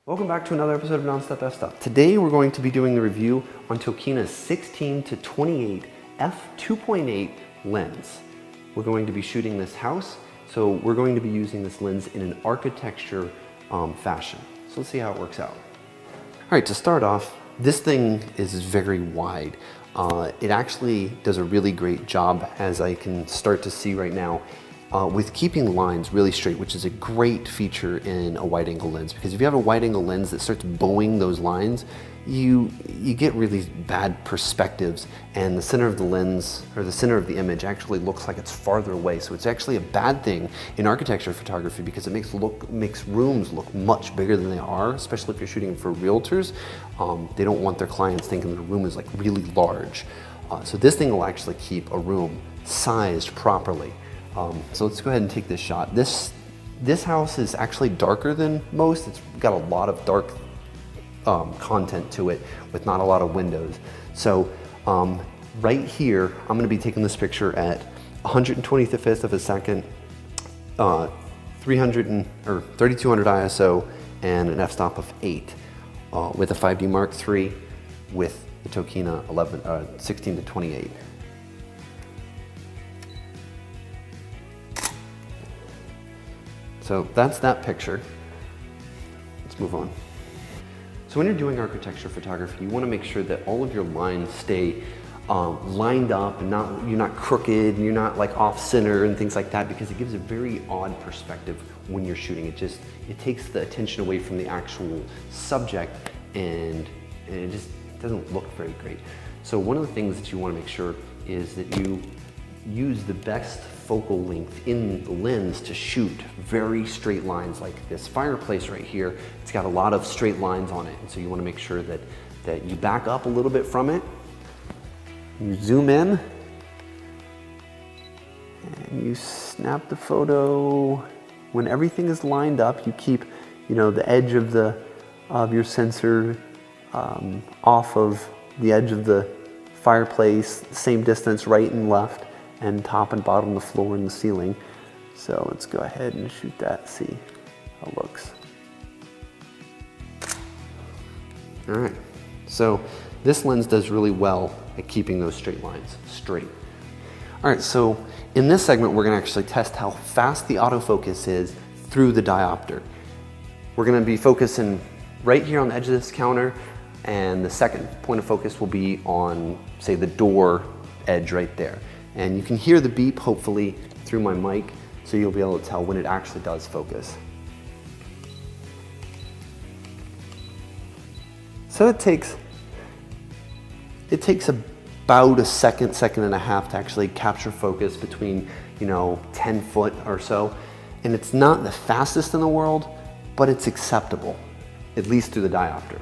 Welcome back to another episode of Nonstop F-Stop. Today we're going to be doing the review on Tokina's 16-28 f2.8 lens. We're going to be shooting this house, so we're going to be using this lens in an architecture fashion. So let's see how it works out. All right, to start off, this thing is very wide. It actually does a really great job, as I can start to see right now, with keeping lines really straight, which is a great feature in a wide angle lens, because if you have a wide angle lens that starts bowing those lines, you get really bad perspectives, and the center of the lens, or the center of the image, actually looks like it's farther away. So it's actually a bad thing in architecture photography, because it makes rooms look much bigger than they are, especially if you're shooting for realtors. They don't want their clients thinking the room is like really large. So this thing will actually keep a room sized properly. So let's go ahead and take this shot. This house is actually darker than most. It's got a lot of dark content to it with not a lot of windows. So right here, I'm gonna be taking this picture at 125th of a second, 3200 ISO, and an f-stop of 8 with a 5D Mark III with the Tokina 16-28. So that's that picture. Let's move on. So when you're doing architecture photography, you want to make sure that all of your lines stay lined up, and you're not crooked, and you're not like off center and things like that, because it gives a very odd perspective when you're shooting. It takes the attention away from the actual subject, and it just doesn't look very great. So one of the things that you want to make sure is that you use the best focal length in the lens to shoot very straight lines, like this fireplace right here. It's got a lot of straight lines on it, and so you want to make sure that you back up a little bit from it, you zoom in, and you snap the photo. When everything is lined up, you keep, the edge of your sensor off of the edge of the fireplace, same distance right and left, and top and bottom, the floor and the ceiling. So let's go ahead and shoot that, see how it looks. All right, so this lens does really well at keeping those straight lines straight. All right, so in this segment, we're gonna actually test how fast the autofocus is through the diopter. We're gonna be focusing right here on the edge of this counter, and the second point of focus will be on, say, the door edge right there. And you can hear the beep, hopefully, through my mic, so you'll be able to tell when it actually does focus. So it takes about a second and a half to actually capture focus between, 10 foot or so. And it's not the fastest in the world, but it's acceptable, at least through the diopter.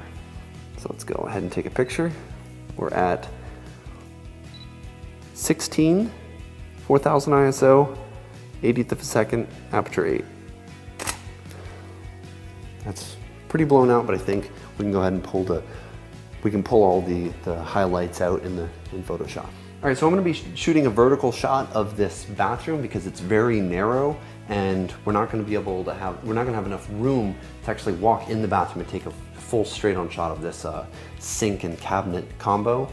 So let's go ahead and take a picture. We're at 16, 4000 ISO, 80th of a second, aperture 8. That's pretty blown out, but I think we can go ahead and pull all the highlights out in Photoshop. All right, so I'm gonna be shooting a vertical shot of this bathroom because it's very narrow, and we're not gonna have enough room to actually walk in the bathroom and take a full straight on shot of this sink and cabinet combo.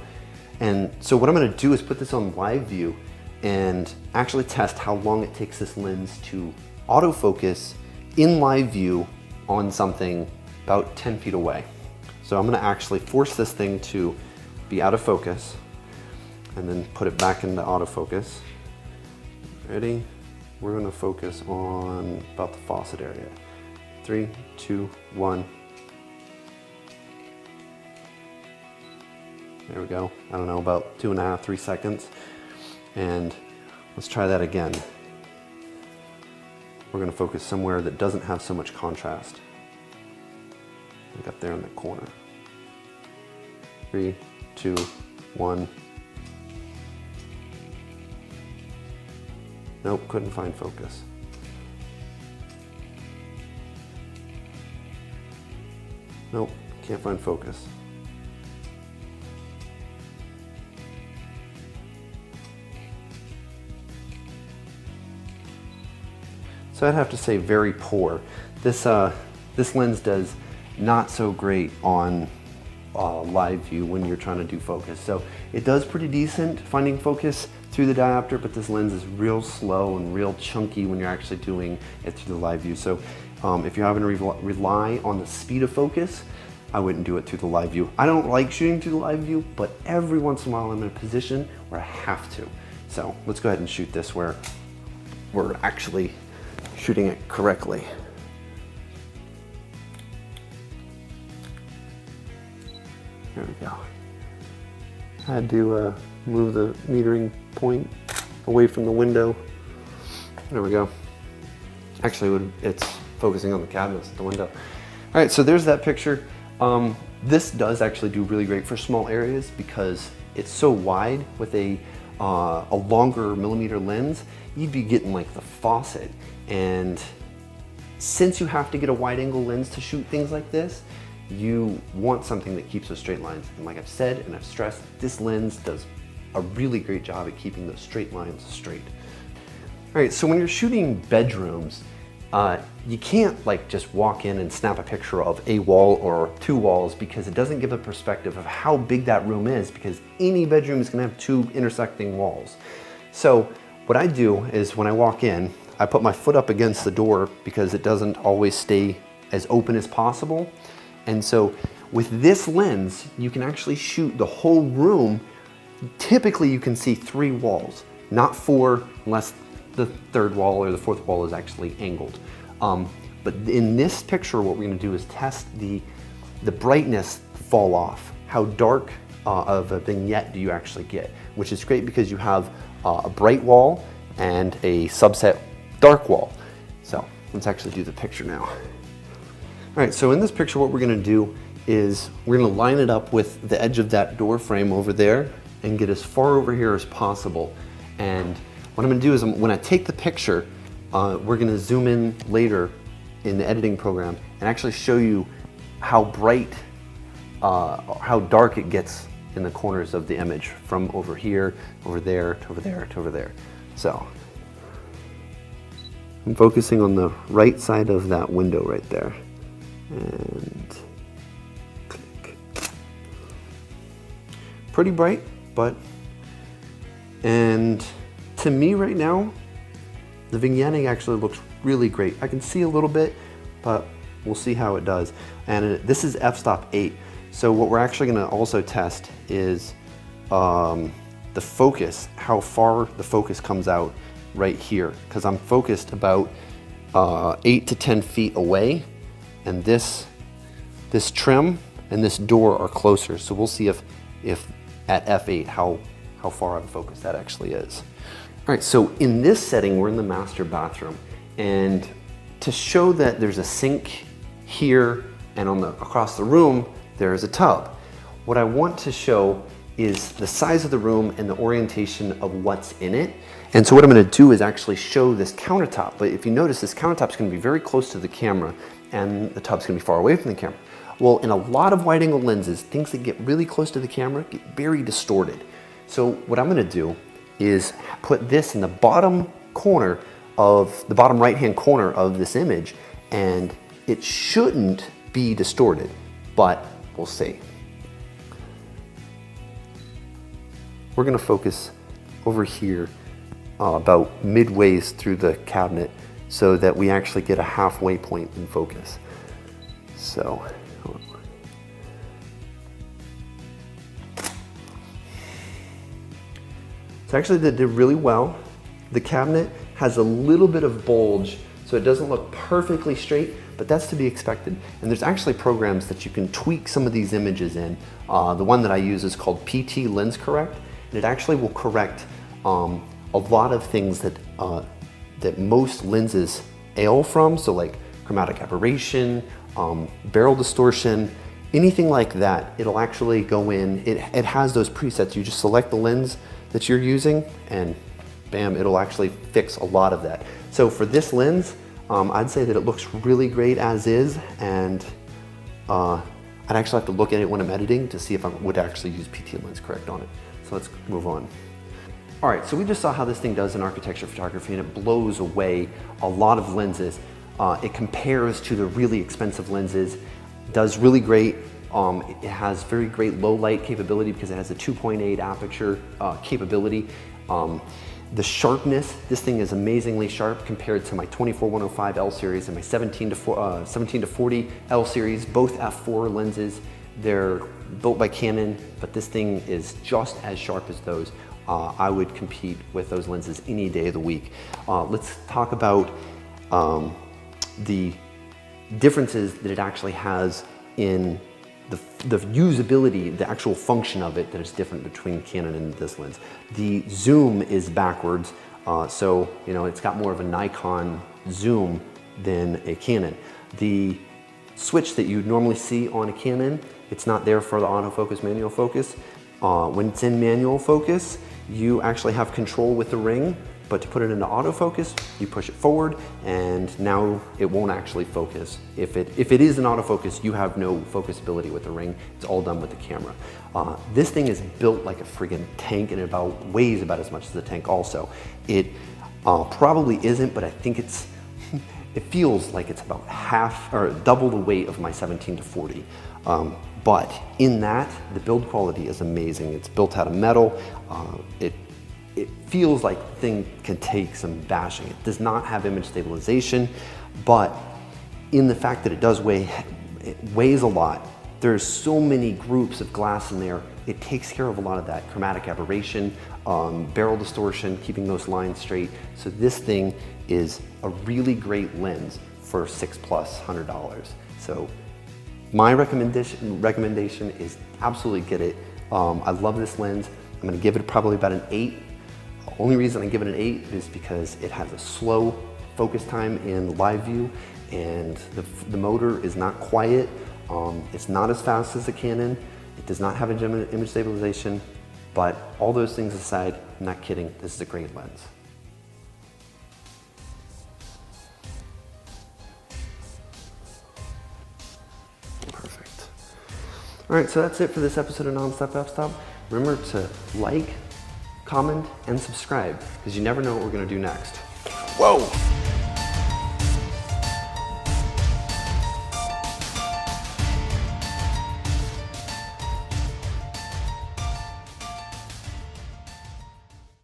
And so what I'm gonna do is put this on live view and actually test how long it takes this lens to autofocus in live view on something about 10 feet away. So I'm gonna actually force this thing to be out of focus and then put it back into autofocus. Ready? We're gonna focus on about the faucet area. 3, 2, 1. There we go. I don't know, about 2.5, 3 seconds. And let's try that again. We're gonna focus somewhere that doesn't have so much contrast. Like up there in the corner. 3, 2, 1. Nope, couldn't find focus. Nope, can't find focus. So I'd have to say very poor. This lens does not so great on live view when you're trying to do focus. So it does pretty decent finding focus through the diopter, but this lens is real slow and real chunky when you're actually doing it through the live view. So if you're having to rely on the speed of focus, I wouldn't do it through the live view. I don't like shooting through the live view, but every once in a while I'm in a position where I have to. So let's go ahead and shoot this where we're actually shooting it correctly. There we go. I had to move the metering point away from the window. There we go. Actually, it's focusing on the cabinets at the window. All right, so there's that picture. This does actually do really great for small areas because it's so wide. With a longer millimeter lens, you'd be getting like the faucet. And since you have to get a wide angle lens to shoot things like this, you want something that keeps those straight lines. And like I've said and I've stressed, this lens does a really great job at keeping those straight lines straight. All right, so when you're shooting bedrooms, you can't like just walk in and snap a picture of a wall or two walls because it doesn't give a perspective of how big that room is, because any bedroom is gonna have two intersecting walls. So what I do is when I walk in, I put my foot up against the door because it doesn't always stay as open as possible. And so with this lens, you can actually shoot the whole room. Typically you can see 3 walls, not 4 unless the 3rd wall or the 4th wall is actually angled. But in this picture, what we're gonna do is test the brightness fall off. How dark of a vignette do you actually get? Which is great because you have a bright wall and a subset dark wall. So let's actually do the picture now. All right, so in this picture, what we're gonna do is we're gonna line it up with the edge of that door frame over there and get as far over here as possible. And what I'm gonna do is when I take the picture, we're gonna zoom in later in the editing program and actually show you how bright, how dark it gets in the corners of the image from over here, over there, to over there, to over there. So I'm focusing on the right side of that window right there. And click. Pretty bright, and to me right now, the vignetting actually looks really great. I can see a little bit, but we'll see how it does. And this is f-stop 8. So what we're actually gonna also test is the focus, how far the focus comes out right here. Because I'm focused about 8 to 10 feet away. And this trim and this door are closer. So we'll see if at f8 how far out of focus that actually is. All right, so in this setting, we're in the master bathroom. And to show that there's a sink here and across the room, there's a tub. What I want to show is the size of the room and the orientation of what's in it. And so what I'm gonna do is actually show this countertop. But if you notice, this countertop's gonna be very close to the camera and the tub's gonna be far away from the camera. Well, in a lot of wide angle lenses, things that get really close to the camera get very distorted. So what I'm gonna do is put this in the bottom corner of, the bottom right-hand corner of this image, and it shouldn't be distorted, but we'll see. We're gonna focus over here about midways through the cabinet so that we actually get a halfway point in focus. So, actually they did really well. The cabinet has a little bit of bulge, so it doesn't look perfectly straight, but that's to be expected. And there's actually programs that you can tweak some of these images in. The one that I use is called PT Lens Correct, and it actually will correct a lot of things that that most lenses ail from, so like chromatic aberration, barrel distortion, anything like that. It'll actually go in, it has those presets. You just select the lens that you're using and bam, it'll actually fix a lot of that. So for this lens, I'd say that it looks really great as is, and I'd actually have to look at it when I'm editing to see if I would actually use PT Lens Correct on it. So let's move on. All right, so we just saw how this thing does in architecture photography, and it blows away a lot of lenses. It compares to the really expensive lenses. does really great. It has very great low light capability because it has a 2.8 aperture capability. The sharpness, this thing is amazingly sharp compared to my 24-105 L series and my 17 to 40 L series, both f4 lenses. They're built by Canon, but this thing is just as sharp as those. I would compete with those lenses any day of the week. Let's talk about the differences that it actually has in the usability, the actual function of it that is different between Canon and this lens. The zoom is backwards, so it's got more of a Nikon zoom than a Canon. The switch that you'd normally see on a Canon, it's not there for the autofocus, manual focus. When it's in manual focus, you actually have control with the ring, but to put it into autofocus, you push it forward and now it won't actually focus. If it is an autofocus, you have no focus ability with the ring. It's all done with the camera. This thing is built like a friggin' tank and it weighs about as much as the tank also. It probably isn't, but I think it feels like it's about half or double the weight of my 17 to 40. But in that, the build quality is amazing. It's built out of metal. It feels like the thing can take some bashing. It does not have image stabilization, but in the fact that it weighs a lot, there's so many groups of glass in there, it takes care of a lot of that chromatic aberration, barrel distortion, keeping those lines straight. So this thing is a really great lens for $600+. So my recommendation is absolutely get it. I love this lens. I'm gonna give it probably about an 8. The only reason I give it an 8 is because it has a slow focus time in live view and the motor is not quiet. It's not as fast as the Canon. It does not have image stabilization, but all those things aside, I'm not kidding, this is a great lens. Perfect. All right, so that's it for this episode of Nonstop F-Stop. Remember to like, comment, and subscribe, because you never know what we're gonna do next. Whoa!